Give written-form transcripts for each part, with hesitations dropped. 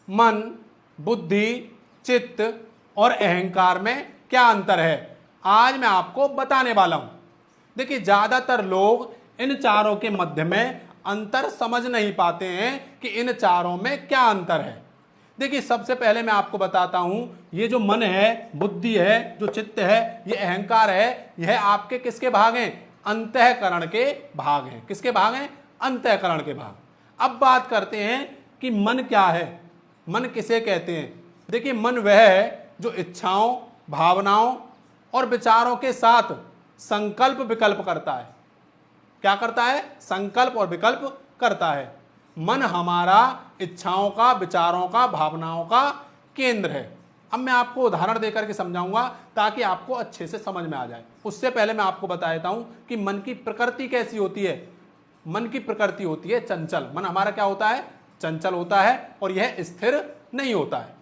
मन, बुद्धि, चित्त और अहंकार में क्या अंतर है, आज मैं आपको बताने वाला हूं। देखिए, ज्यादातर लोग इन चारों के मध्य में अंतर समझ नहीं पाते हैं कि इन चारों में क्या अंतर है। देखिए, सबसे पहले मैं आपको बताता हूं, ये जो मन है, बुद्धि है, जो चित्त है, ये अहंकार है, यह आपके किसके भाग हैं, अंतःकरण के भाग हैं। किसके भाग हैं, अंतःकरण के भाग। अब बात करते हैं कि मन क्या है, मन किसे कहते हैं। देखिए, मन वह है जो इच्छाओं, भावनाओं और विचारों के साथ संकल्प विकल्प करता है। क्या करता है, संकल्प और विकल्प करता है। मन हमारा इच्छाओं का, विचारों का, भावनाओं का केंद्र है। अब मैं आपको उदाहरण देकर के समझाऊंगा ताकि आपको अच्छे से समझ में आ जाए। उससे पहले मैं आपको बता देता हूं कि मन की प्रकृति कैसी होती है। मन की प्रकृति होती है चंचल। मन हमारा क्या होता है, चंचल होता है और यह स्थिर नहीं होता है।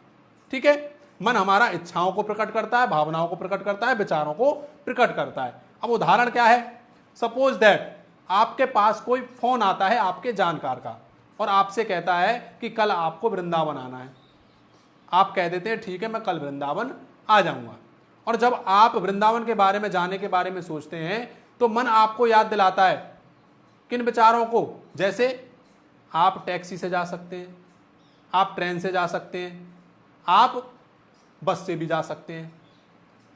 ठीक है, मन हमारा इच्छाओं को प्रकट करता है, भावनाओं को प्रकट करता है, विचारों को प्रकट करता है। अब उदाहरण क्या है, सपोज दैट आपके पास कोई फोन आता है आपके जानकार का और आपसे कहता है कि कल आपको वृंदावन आना है। आप कह देते हैं ठीक है, मैं कल वृंदावन आ जाऊंगा। और जब आप वृंदावन के बारे में, जाने के बारे में सोचते हैं तो मन आपको याद दिलाता है किन विचारों को, जैसे आप टैक्सी से जा सकते हैं, आप ट्रेन से जा सकते हैं, आप बस से भी जा सकते हैं।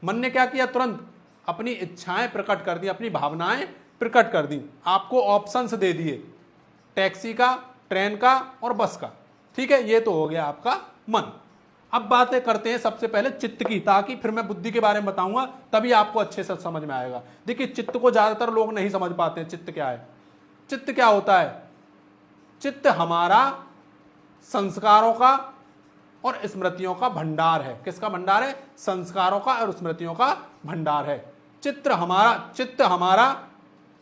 मन ने क्या किया, तुरंत अपनी इच्छाएं प्रकट कर दी, अपनी भावनाएं प्रकट कर दी, आपको ऑप्शंस दे दिए, टैक्सी का, ट्रेन का और बस का। ठीक है, ये तो हो गया आपका मन। अब बातें करते हैं सबसे पहले चित्त की, ताकि फिर मैं बुद्धि के बारे में बताऊंगा, तभी आपको अच्छे से समझ में आएगा। देखिए, चित्त को ज्यादातर लोग नहीं समझ पाते हैं। चित्त क्या है, चित्त क्या होता है, चित्त हमारा संस्कारों का और स्मृतियों का भंडार है। किसका भंडार है, संस्कारों का और स्मृतियों का भंडार है। चित्त हमारा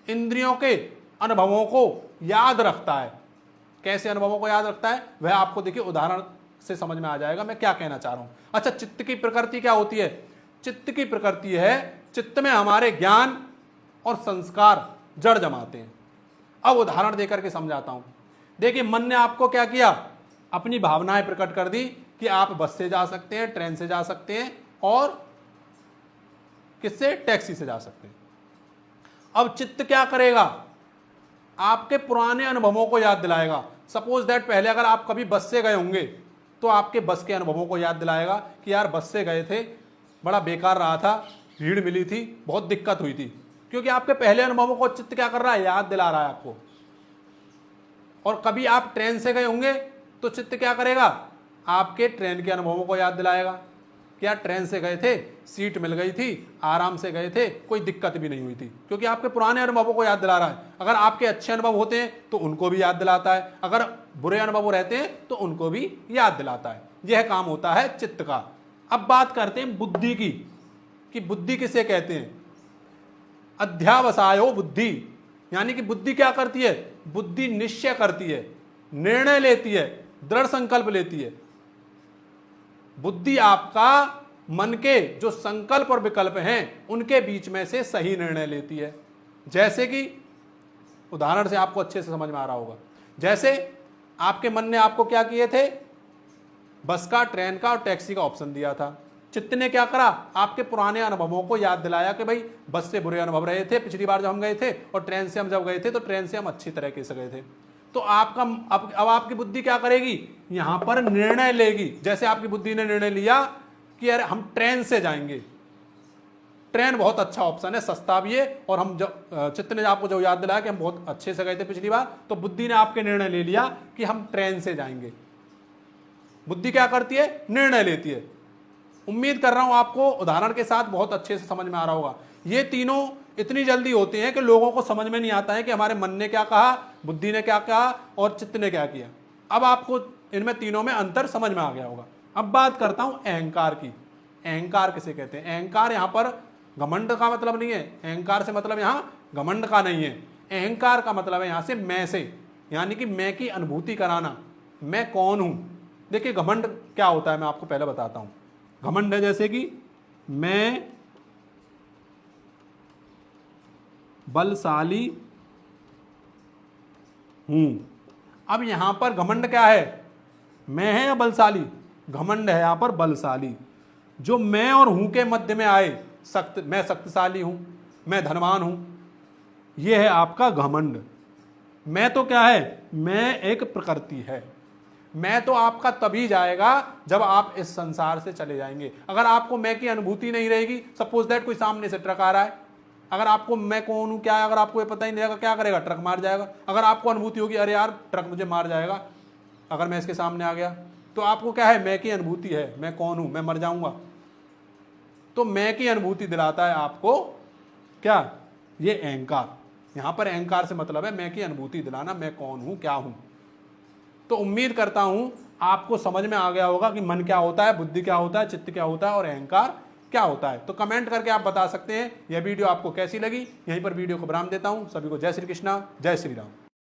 इंद्रियों के अनुभवों को याद रखता है। कैसे अनुभवों को याद रखता है, वह आपको देखिए उदाहरण से समझ में आ जाएगा मैं क्या कहना चाह रहा हूं। अच्छा, चित्त की प्रकृति क्या होती है, चित्त की प्रकृति है, चित्त में हमारे ज्ञान और संस्कार जड़ जमाते हैं। अब उदाहरण देकर के समझाता हूं। देखिए, मन ने आपको क्या किया, अपनी भावनाएं प्रकट कर दी कि आप बस से जा सकते हैं, ट्रेन से जा सकते हैं और किससे, टैक्सी से जा सकते हैं। अब चित्त क्या करेगा, आपके पुराने अनुभवों को याद दिलाएगा। सपोज दैट पहले अगर आप कभी बस से गए होंगे तो आपके बस के अनुभवों को याद दिलाएगा कि यार बस से गए थे, बड़ा बेकार रहा था, भीड़ मिली थी, बहुत दिक्कत हुई थी। क्योंकि आपके पहले अनुभवों को चित्त क्या कर रहा है, याद दिला रहा है आपको। और कभी आप ट्रेन से गए होंगे तो चित्त क्या करेगा, आपके ट्रेन के अनुभवों को याद दिलाएगा कि यार ट्रेन से गए थे, सीट मिल गई थी, आराम से गए थे, कोई दिक्कत भी नहीं हुई थी। क्योंकि आपके पुराने अनुभवों को याद दिला रहा है। अगर आपके अच्छे अनुभव होते हैं तो उनको भी याद दिलाता है, अगर बुरे अनुभव रहते हैं तो उनको भी याद दिलाता है। यह काम होता है चित्त का। अब बात करते हैं बुद्धि की, कि बुद्धि किसे कहते हैं। अध्यावसायो बुद्धि, यानी कि बुद्धि क्या करती है, बुद्धि निश्चय करती है, निर्णय लेती है, दृढ़ संकल्प लेती है। बुद्धि आपका मन के जो संकल्प और विकल्प हैं उनके बीच में से सही निर्णय लेती है। जैसे कि उदाहरण से आपको अच्छे से समझ में आ रहा होगा, जैसे आपके मन ने आपको क्या किए थे, बस का, ट्रेन का और टैक्सी का ऑप्शन दिया था। चित्त ने क्या करा, आपके पुराने अनुभवों को याद दिलाया कि भाई बस से बुरे अनुभव रहे थे पिछली बार जब हम गए थे, और ट्रेन से हम जब गए थे तो ट्रेन से हम अच्छी तरीके से गए थे। तो आपका अब आपकी बुद्धि क्या करेगी, यहां पर निर्णय लेगी। जैसे आपकी बुद्धि ने निर्णय लिया कि यार हम ट्रेन से जाएंगे, ट्रेन बहुत अच्छा ऑप्शन है, सस्ता भी है, और हम जब चित्त ने आपको जो याद दिलाया कि हम बहुत अच्छे से गए थे पिछली बार, तो बुद्धि ने आपके निर्णय ले लिया कि हम ट्रेन से जाएंगे। बुद्धि क्या करती है, निर्णय लेती है। उम्मीद कर रहा हूं आपको उदाहरण के साथ बहुत अच्छे से समझ में आ रहा होगा। ये तीनों इतनी जल्दी होते हैं कि लोगों को समझ में नहीं आता है कि हमारे मन ने क्या कहा, बुद्धि ने क्या कहा और चित्त ने क्या किया। अब आपको इनमें तीनों में अंतर समझ में आ गया होगा। अब बात करता हूं अहंकार की। अहंकार किसे कहते हैं, अहंकार यहां पर घमंड का मतलब नहीं है, अहंकार से मतलब यहां घमंड का नहीं है। अहंकार का मतलब है यहां से मैं से, यानी कि मैं की अनुभूति कराना, मैं कौन हूं। देखिए, घमंड क्या होता है मैं आपको पहले बताता हूं। घमंड है जैसे कि मैं बलशाली हूं। अब यहां पर घमंड क्या है, मैं है या बलशाली, घमंड है यहां पर बलशाली। जो मैं और हूं के मध्य में आए, मैं शक्तिशाली हूं, मैं धनवान हूं, यह है आपका घमंड। मैं तो क्या है, मैं एक प्रकृति है। मैं तो आपका तभी जाएगा जब आप इस संसार से चले जाएंगे। अगर आपको मैं की अनुभूति नहीं रहेगी, सपोज दैट कोई सामने से ट्रक आ रहा है, अगर आपको मैं कौन हूं क्या है अगर आपको ये पता ही नहीं रहेगा, क्या करेगा, ट्रक मार जाएगा। अगर आपको अनुभूति होगी अरे यार ट्रक मुझे मार जाएगा अगर मैं इसके सामने आ गया, तो आपको क्या है, मैं की अनुभूति है, मैं कौन हूं, मैं मर जाऊंगा। तो मैं की अनुभूति दिलाता है आपको क्या, ये अहंकार। यहां पर अहंकार से मतलब है मैं की अनुभूति दिलाना, मैं कौन हूं, क्या हूं। तो उम्मीद करता हूं आपको समझ में आ गया होगा कि मन क्या होता है, बुद्धि क्या होता है, चित्त क्या होता है और अहंकार क्या होता है। तो कमेंट करके आप बता सकते हैं यह वीडियो आपको कैसी लगी। यहीं पर वीडियो को विराम देता हूं। सभी को जय श्री कृष्णा, जय श्री राम।